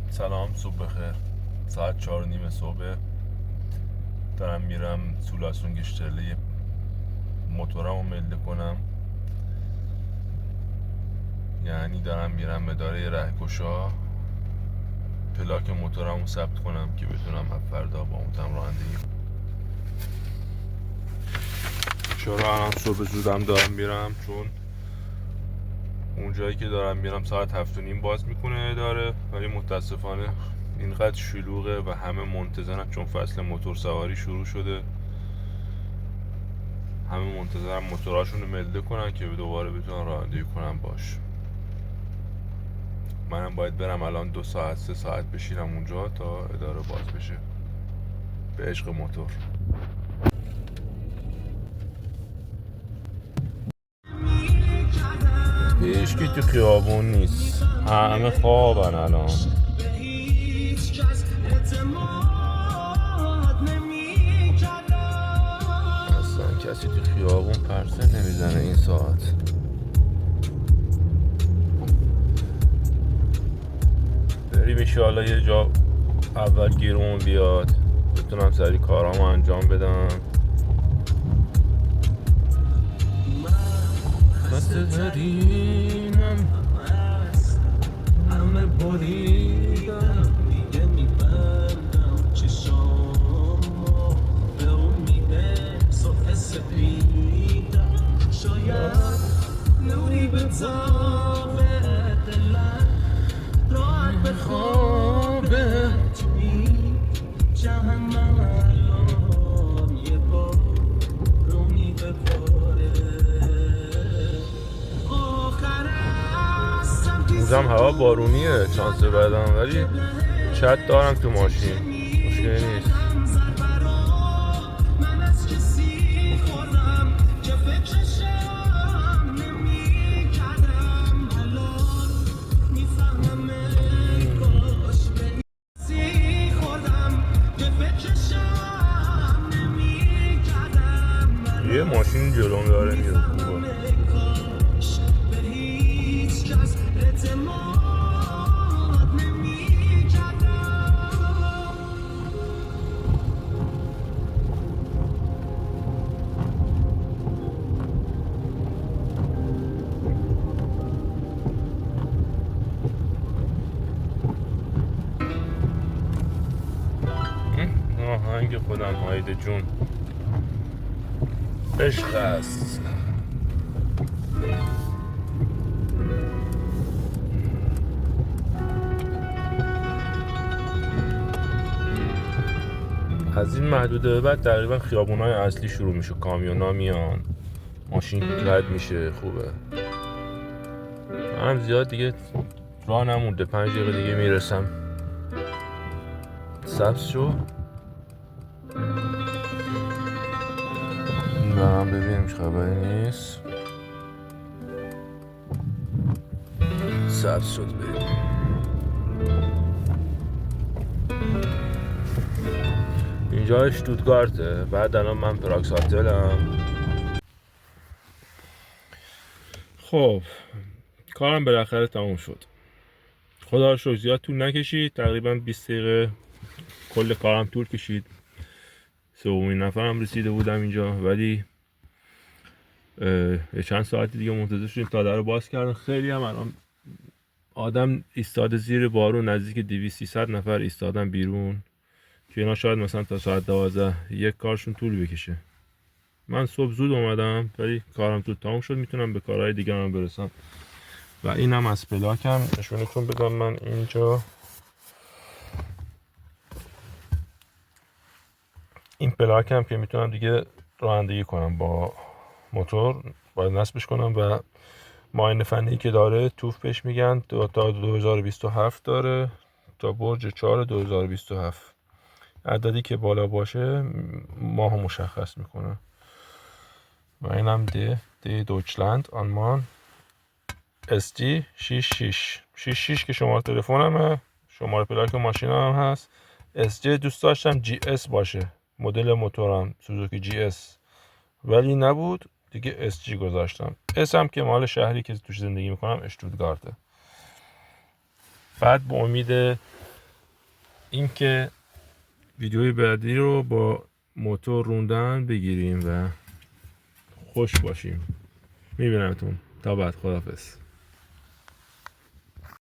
سلام، صبح بخیر. ساعت 4:30 صبح دارم میرم سولاسون گشترله موتورم رو ملده کنم. یعنی دارم میرم اداره رهکشا پلاک موتورم رو ثبت کنم که بتونم فردا با موتورم رانندگی کنم. چرا الان صبح زودم دارم میرم؟ چون اونجایی که دارم میرم ساعت 7:30 باز میکنه اداره، ولی متاسفانه اینقدر شلوغه و همه منتظرن، چون فصل موتور سواری شروع شده. همه منتظرم موتوراشون رو ملده کنن که دوباره بتونن رانندگی کنن باش. منم باید برم الان 2 ساعت 3 ساعت بشینم اونجا تا اداره باز بشه. به عشق موتور. هیچکی تو خیابون نیست، همه خوابن الان. اصلا کسی تو خیابون پرسه نمیزنه این ساعت. بریم انشاءالله یه جا اول گیرمون بیاد بتونم سری کارامو انجام بدم. خسته ترینم، همه بریدم، دیگه میبندم چشامو به امید صبح سپیدم. شاید نوری به تاب دلم راحت بخوابه جهنم الان یه بار رو میباره. اینجام هوا بارونیه شانس بعدم، ولی چت دارم تو ماشین، مشکلی نیست. یه ماشین جلوم داره میره خوبه. آهنگ خودم هایده جون عشق است. از این محدوده به بعد تقریبا خیابونای اصلی شروع میشه، کامیونا میان، ماشین رد میشه. خوبه. منم زیاد دیگه راه نمونده، 5 دقیقه دیگه میرسم. سبز شو برم ببینیم چه خبری نیست. سبز شد بریم. اینجا اشتوتگارته. بعد الان من پراکساتلم. خب کارم بالاخره تموم شد، خدا رو شکر. زیاد طول نکشید، تقریبا 20 دقیقه کل کارم طول کشید. سومین نفرم رسیده بودم اینجا، ولی یه چند ساعتی دیگه منتظر شدیم تا در رو باز کردن. خیلی هم الان آدم ایستاده زیر بارون، نزدیک 200-300 نفر ایستادن بیرون که اینا شاید مثلا تا ساعت 12 یک کارشون طول بکشه. من صبح زود اومدم ولی کارم طول تموم شد، میتونم به کارهای دیگه هم برسم. و اینم از پلاکم نشونتون بدم. من اینجا این پلاکم که میتونم دیگه رانندگی کنم با موتور، باید نصبش کنم و معاینه فنی که داره توف بهش میگن. تا 2027 داره، تا برج 4 2027. عددی که بالا باشه ماه مشخص میکنه. و اینم دی دویچلند آلمان SG 66 که شماره تلفنمه، شماره پلاک ماشینم هم هست. SG دوست داشتم GS باشه، مدل موتورم سوزوکی GS، ولی نبود دیگه SG گذاشتم. اسم که مال شهری که توش زندگی میکنم اشتوتگارته. بعد با امید اینکه ویدیوی بعدی رو با موتور روندن بگیریم و خوش باشیم. میبینمتون تا بعد. خداحافظ.